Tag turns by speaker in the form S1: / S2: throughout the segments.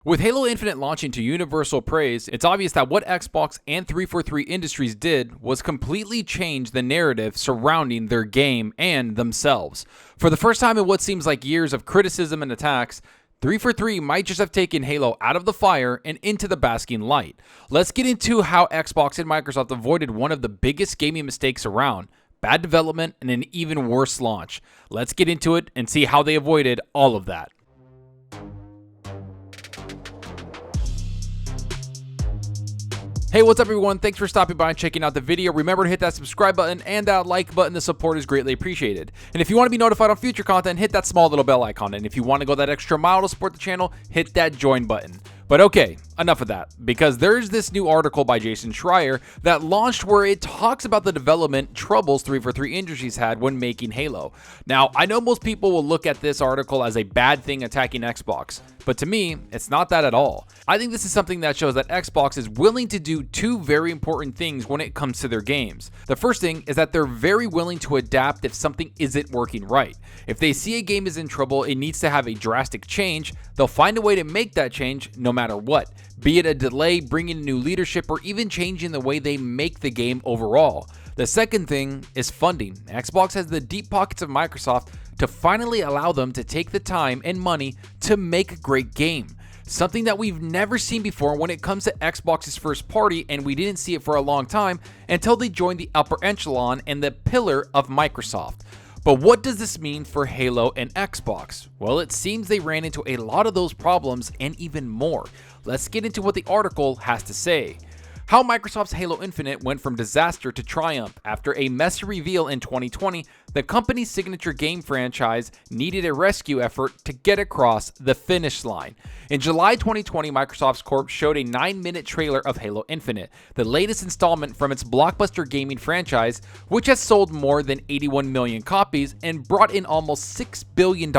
S1: With Halo Infinite launching to universal praise, it's obvious that what Xbox and 343 Industries did was completely change the narrative surrounding their game and themselves. For the first time in what seems like years of criticism and attacks, 343 might just have taken Halo out of the fire and into the basking light. Let's get into how Xbox and Microsoft avoided one of the biggest gaming mistakes around: bad development and an even worse launch. Let's get into it and see how they avoided all of that. Hey, what's up everyone? Thanks for stopping by and checking out the video. Remember to hit that subscribe button and that like button. The support is greatly appreciated. And if you want to be notified on future content, hit that small little bell icon. And if you want to go that extra mile to support the channel, hit that join button. But okay, enough of that, because there's this new article by Jason Schreier that launched where it talks about the development troubles 343 Industries had when making Halo. Now, I know most people will look at this article as a bad thing attacking Xbox, but to me, it's not that at all. I think this is something that shows that Xbox is willing to do two very important things when it comes to their games. The first thing is that they're very willing to adapt if something isn't working right. If they see a game is in trouble, it needs to have a drastic change, they'll find a way to make that change no matter what, be it a delay, bringing new leadership, or even changing the way they make the game overall. The second thing is funding. Xbox has the deep pockets of Microsoft to finally allow them to take the time and money to make a great game. Something that we've never seen before when it comes to Xbox's first party, and we didn't see it for a long time until they joined the upper echelon and the pillar of Microsoft. But what does this mean for Halo and Xbox? Well, it seems they ran into a lot of those problems and even more. Let's get into what the article has to say. How Microsoft's Halo Infinite went from disaster to triumph. After a messy reveal in 2020, the company's signature game franchise needed a rescue effort to get across the finish line. In July 2020, Microsoft's Corp showed a 9-minute trailer of Halo Infinite, the latest installment from its blockbuster gaming franchise, which has sold more than 81 million copies and brought in almost $6 billion.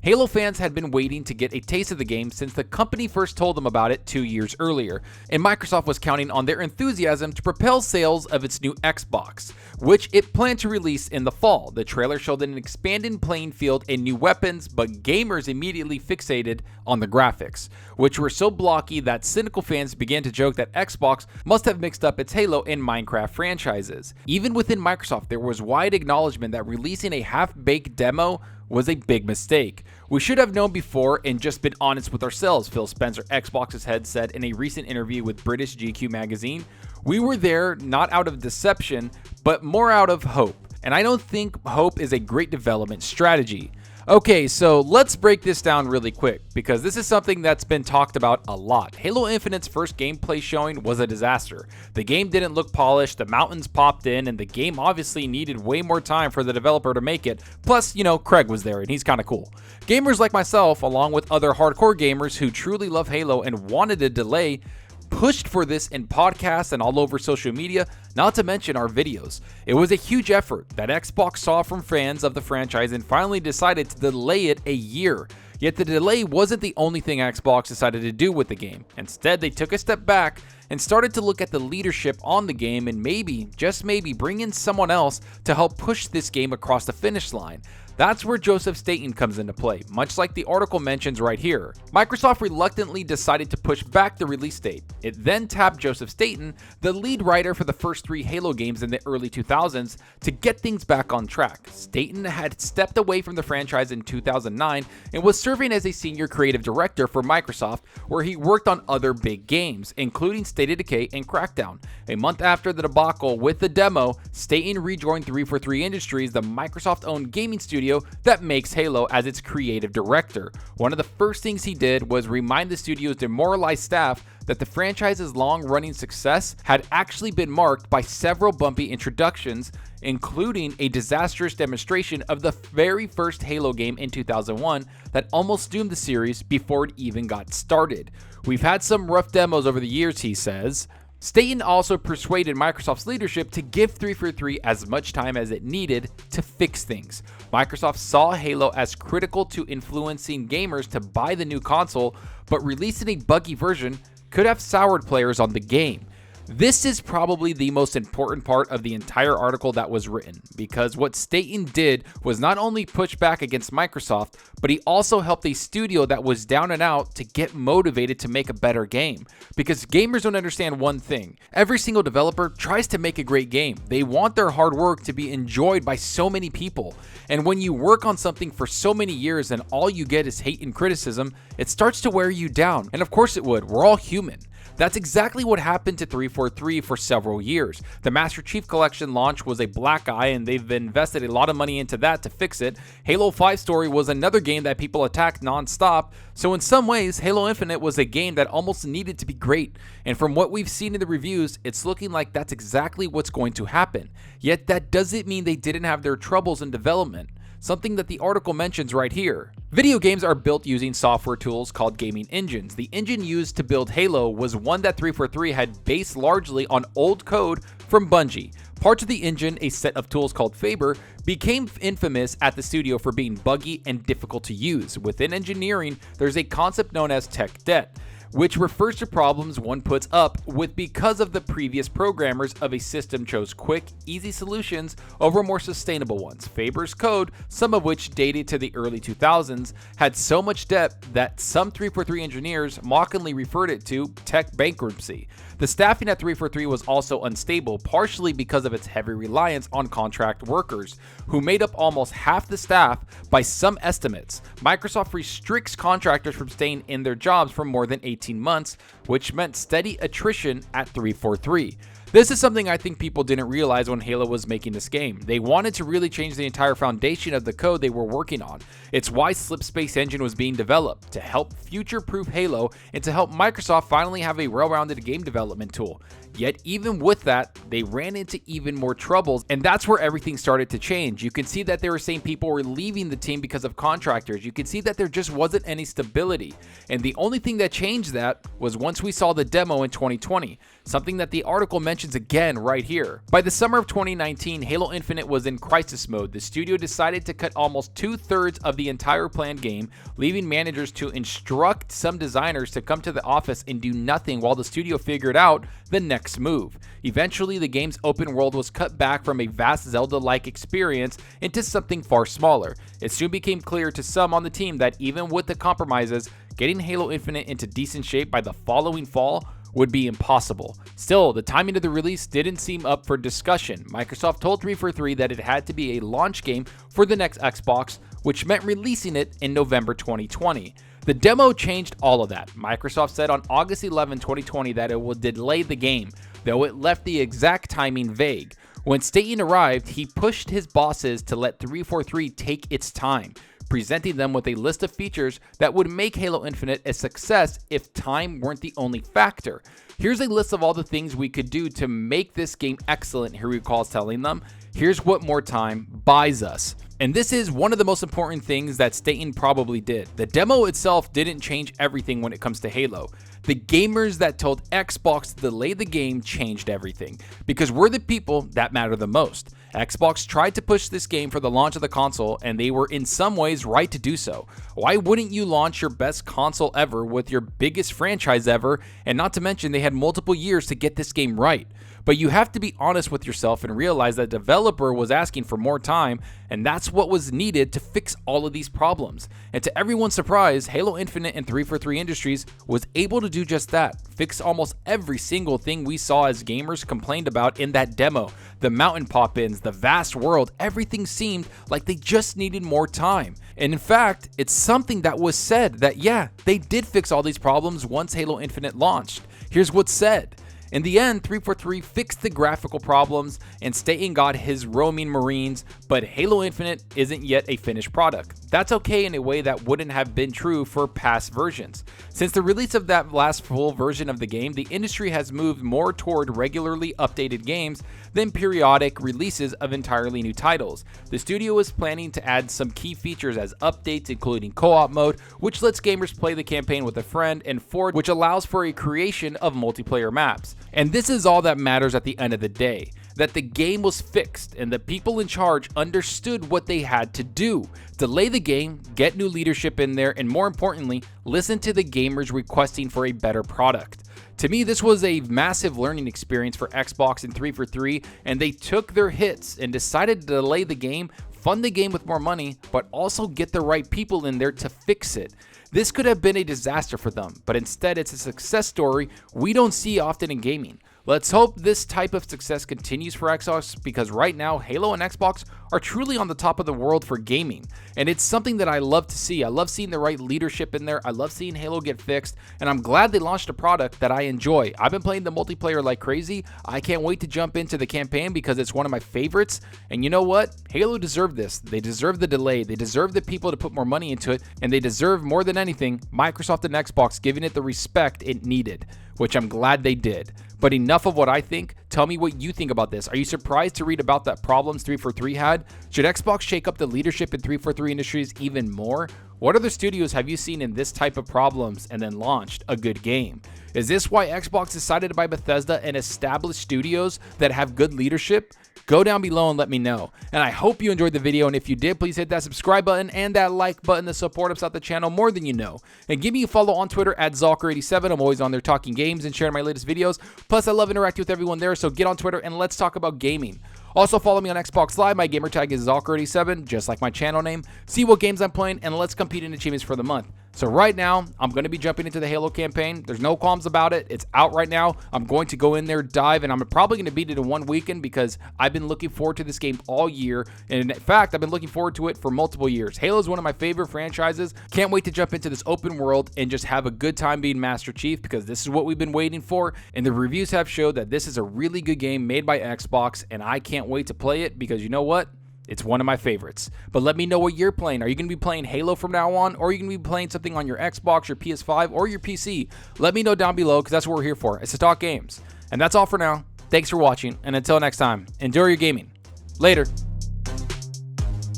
S1: Halo fans had been waiting to get a taste of the game since the company first told them about it 2 years earlier, and Microsoft was counting on their enthusiasm to propel sales of its new Xbox, which it planned to release in the fall. The trailer showed an expanded playing field and new weapons, but gamers immediately fixated on the graphics, which were so blocky that cynical fans began to joke that Xbox must have mixed up its Halo and Minecraft franchises. Even within Microsoft, there was wide acknowledgement that releasing a half-baked demo was a big mistake. We should have known before and just been honest with ourselves, Phil Spencer, Xbox's head, said in a recent interview with British GQ magazine. We were there not out of deception, but more out of hope. And I don't think hope is a great development strategy. Okay, so let's break this down really quick, because this is something that's been talked about a lot. Halo Infinite's first gameplay showing was a disaster. The game didn't look polished, the mountains popped in, and the game obviously needed way more time for the developer to make it. Plus, Craig was there, and he's kinda cool. Gamers like myself, along with other hardcore gamers who truly love Halo and wanted a delay, pushed for this in podcasts and all over social media, not to mention our videos. It was a huge effort that Xbox saw from fans of the franchise and finally decided to delay it a year. Yet the delay wasn't the only thing Xbox decided to do with the game. Instead, they took a step back and started to look at the leadership on the game and maybe, just maybe, bring in someone else to help push this game across the finish line. That's where Joseph Staten comes into play, much like the article mentions right here. Microsoft reluctantly decided to push back the release date. It then tapped Joseph Staten, the lead writer for the first 3 Halo games in the early 2000s, to get things back on track. Staten had stepped away from the franchise in 2009 and was serving as a senior creative director for Microsoft, where he worked on other big games, including State of Decay and Crackdown. A month after the debacle with the demo, Staten rejoined 343 Industries, the Microsoft-owned gaming studio that makes Halo, as its creative director. One of the first things he did was remind the studio's demoralized staff that the franchise's long-running success had actually been marked by several bumpy introductions, including a disastrous demonstration of the very first Halo game in 2001 that almost doomed the series before it even got started. We've had some rough demos over the years, he says. Staten also persuaded Microsoft's leadership to give 343 as much time as it needed to fix things. Microsoft saw Halo as critical to influencing gamers to buy the new console, but releasing a buggy version could have soured players on the game. This is probably the most important part of the entire article that was written, because what Staten did was not only push back against Microsoft, but he also helped a studio that was down and out to get motivated to make a better game. Because gamers don't understand one thing: every single developer tries to make a great game. They want their hard work to be enjoyed by so many people. And when you work on something for so many years and all you get is hate and criticism, it starts to wear you down. And of course it would. We're all human. That's exactly what happened to 343 for several years. The Master Chief Collection launch was a black eye, and they've invested a lot of money into that to fix it. Halo 5 Story was another game that people attacked non-stop. So in some ways, Halo Infinite was a game that almost needed to be great. And from what we've seen in the reviews, it's looking like that's exactly what's going to happen. Yet that doesn't mean they didn't have their troubles in development. Something that the article mentions right here. Video games are built using software tools called gaming engines. The engine used to build Halo was one that 343 had based largely on old code from Bungie. Parts of the engine, a set of tools called Faber, became infamous at the studio for being buggy and difficult to use. Within engineering, there's a concept known as tech debt, which refers to problems one puts up with because of the previous programmers of a system chose quick, easy solutions over more sustainable ones. Faber's code, some of which dated to the early 2000s, had so much depth that some 343 engineers mockingly referred it to tech bankruptcy. The staffing at 343 was also unstable, partially because of its heavy reliance on contract workers, who made up almost half the staff by some estimates. Microsoft restricts contractors from staying in their jobs for more than 18 months, which meant steady attrition at 343. This is something I think people didn't realize when Halo was making this game. They wanted to really change the entire foundation of the code they were working on. It's why Slipspace Engine was being developed, to help future-proof Halo and to help Microsoft finally have a well-rounded game development tool. Yet even with that, they ran into even more troubles, and that's where everything started to change. You can see that they were saying people were leaving the team because of contractors. You can see that there just wasn't any stability. And the only thing that changed that was once we saw the demo in 2020, something that the article mentions again right here. By the summer of 2019, Halo Infinite was in crisis mode. The studio decided to cut almost 2/3 of the entire planned game, leaving managers to instruct some designers to come to the office and do nothing while the studio figured out the next move. Eventually, the game's open world was cut back from a vast Zelda-like experience into something far smaller. It soon became clear to some on the team that even with the compromises, getting Halo Infinite into decent shape by the following fall would be impossible. Still, the timing of the release didn't seem up for discussion. Microsoft told 343 that it had to be a launch game for the next Xbox, which meant releasing it in November 2020. The demo changed all of that. Microsoft said on August 11, 2020 that it would delay the game, though it left the exact timing vague. When Staten arrived, he pushed his bosses to let 343 take its time, presenting them with a list of features that would make Halo Infinite a success if time weren't the only factor. Here's a list of all the things we could do to make this game excellent, he recalls telling them. Here's what more time buys us. And this is one of the most important things that Staten probably did. The demo itself didn't change everything when it comes to Halo. The gamers that told Xbox to delay the game changed everything, because we're the people that matter the most. Xbox tried to push this game for the launch of the console, and they were in some ways right to do so. Why wouldn't you launch your best console ever with your biggest franchise ever, and not to mention they had multiple years to get this game right? But you have to be honest with yourself and realize that the developer was asking for more time, and that's what was needed to fix all of these problems. And to everyone's surprise, Halo Infinite and 343 Industries was able to do just that, fix almost every single thing we saw as gamers complained about in that demo. The mountain pop-ins, the vast world, everything seemed like they just needed more time. And in fact, it's something that was said that yeah, they did fix all these problems once Halo Infinite launched. Here's what's said. In the end, 343 fixed the graphical problems and Staten got his roaming Marines, but Halo Infinite isn't yet a finished product. That's okay in a way that wouldn't have been true for past versions. Since the release of that last full version of the game, the industry has moved more toward regularly updated games than periodic releases of entirely new titles. The studio is planning to add some key features as updates, including co-op mode, which lets gamers play the campaign with a friend, and Forge, which allows for a creation of multiplayer maps. And this is all that matters at the end of the day. that the game was fixed and the people in charge understood what they had to do. Delay the game, get new leadership in there, and more importantly, listen to the gamers requesting for a better product. To me, this was a massive learning experience for Xbox and 343, and they took their hits and decided to delay the game, fund the game with more money, but also get the right people in there to fix it. This could have been a disaster for them, but instead it's a success story we don't see often in gaming. Let's hope this type of success continues for Xbox, because right now Halo and Xbox are truly on the top of the world for gaming, and it's something that I love to see. I love seeing the right leadership in there. I love seeing Halo get fixed, and I'm glad they launched a product that I enjoy. I've been playing the multiplayer like crazy. I can't wait to jump into the campaign because it's one of my favorites, and you know what? Halo deserved this. They deserve the delay. They deserve the people to put more money into it, and they deserve more than anything Microsoft and Xbox giving it the respect it needed, which I'm glad they did. But enough of what I think. Tell me what you think about this. Are you surprised to read about that problems 343 had? Should Xbox shake up the leadership in 343 Industries even more? What other studios have you seen in this type of problems and then launched a good game? Is this why Xbox decided to buy Bethesda and establish studios that have good leadership? Go down below and let me know. And I hope you enjoyed the video, and if you did, please hit that subscribe button and that like button to support us out the channel more than you know. And give me a follow on Twitter at Zalker87. I'm always on there talking games and sharing my latest videos. Plus, I love interacting with everyone there, so get on Twitter and let's talk about gaming. Also, follow me on Xbox Live. My gamertag is Zalker87, just like my channel name. See what games I'm playing, and let's compete in achievements for the month. So right now, I'm going to be jumping into the Halo campaign. There's no qualms about it. It's out right now. I'm going to go in there, dive, and I'm probably going to beat it in one weekend because I've been looking forward to this game all year. And in fact, I've been looking forward to it for multiple years. Halo is one of my favorite franchises. Can't wait to jump into this open world and just have a good time being Master Chief, because this is what we've been waiting for. And the reviews have showed that this is a really good game made by Xbox, and I can't wait to play it because you know what? It's one of my favorites. But let me know what you're playing. Are you going to be playing Halo from now on? Or are you going to be playing something on your Xbox, your PS5, or your PC? Let me know down below, because that's what we're here for. It's to talk games. And that's all for now. Thanks for watching, and until next time, enjoy your gaming. Later.